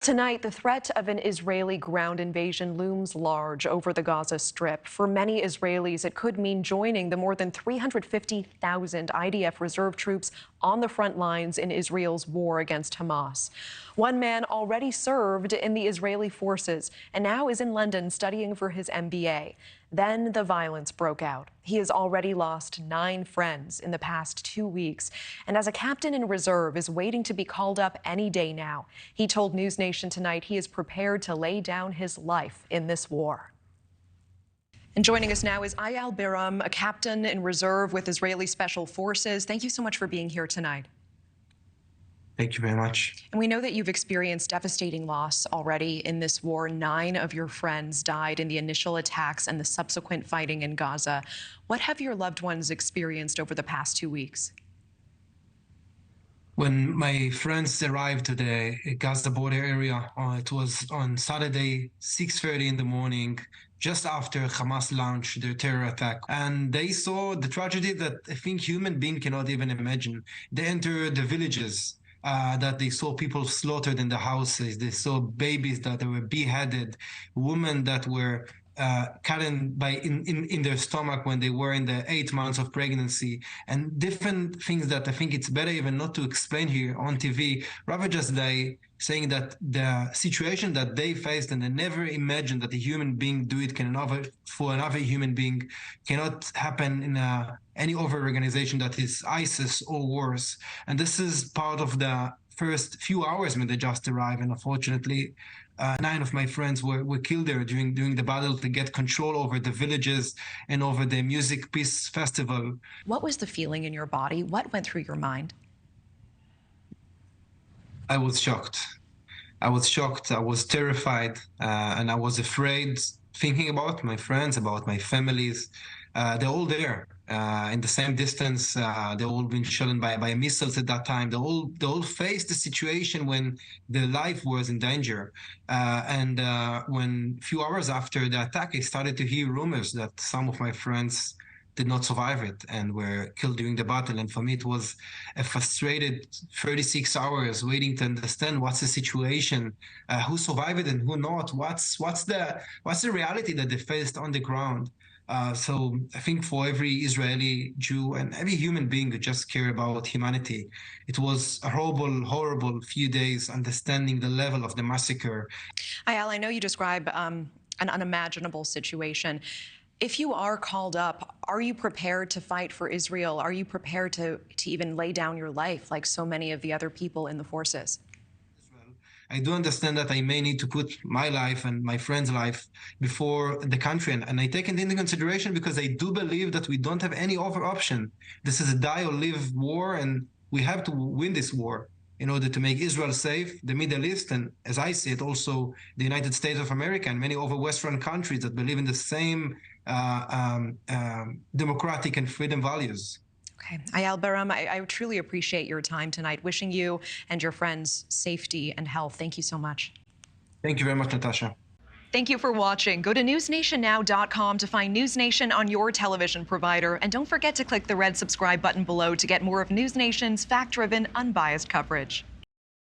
Tonight, the threat of an Israeli ground invasion looms large over the Gaza Strip. For many Israelis, it could mean joining the more than 350,000 IDF reserve troops on the front lines in Israel's war against Hamas. One man already served in the Israeli forces and now is in London studying for his MBA. Then the violence broke out. He has already lost 9 friends in the past 2 weeks, and as a captain in reserve is waiting to be called up any day now. He told NewsNation tonight he is prepared to lay down his life in this war. And joining us now is Eyal Biram, a captain in reserve with Israeli Special Forces. Thank you so much for being here tonight. Thank you very much. And we know that you've experienced devastating loss already in this war. 9 of your friends died in the initial attacks and the subsequent fighting in Gaza. What have your loved ones experienced over the past 2 weeks? When my friends arrived to the Gaza border area, it was on Saturday, 6:30 in the morning, just after Hamas launched their terror attack. And they saw the tragedy that I think human being cannot even imagine. They entered the villages. That they saw people slaughtered in the houses. They saw babies that were beheaded, women that were cut in their stomach when they were in the 8 months of pregnancy, and different things that I think it's better even not to explain here on TV, rather just saying that the situation that they faced and they never imagined that a human being do it for another human being cannot happen in any other organization that is ISIS or worse. And this is part of the first few hours when they just arrived, and unfortunately 9 of my friends were killed there during the battle to get control over the villages and over the Music Peace Festival. What was the feeling in your body? What went through your mind? I was shocked. I was terrified, and I was afraid, thinking about my friends, about my families. They're all there in the same distance. They've all been shot by missiles at that time. They all faced the situation when their life was in danger. And when a few hours after the attack, I started to hear rumors that some of my friends did not survive it and were killed during the battle. And for me, it was a frustrated 36 hours waiting to understand what's the situation, who survived it and who not, what's the reality that they faced on the ground. So I think for every Israeli Jew and every human being who just care about humanity, it was a horrible few days understanding the level of the massacre. Eyal, I know you describe an unimaginable situation. If you are called up, are you prepared to fight for Israel? Are you prepared to even lay down your life like so many of the other people in the forces? I do understand that I may need to put my life and my friend's life before the country, and I take it into consideration because I do believe that we don't have any other option. This is a die or live war, and we have to win this war in order to make Israel safe, the Middle East, and as I see it, also the United States of America and many other Western countries that believe in the same democratic and freedom values. Okay. Eyal Biram, I truly appreciate your time tonight. Wishing you and your friends safety and health. Thank you so much. Thank you very much, Natasha. Thank you for watching. Go to newsnationnow.com to find NewsNation on your television provider. And don't forget to click the red subscribe button below to get more of NewsNation's fact-driven, unbiased coverage.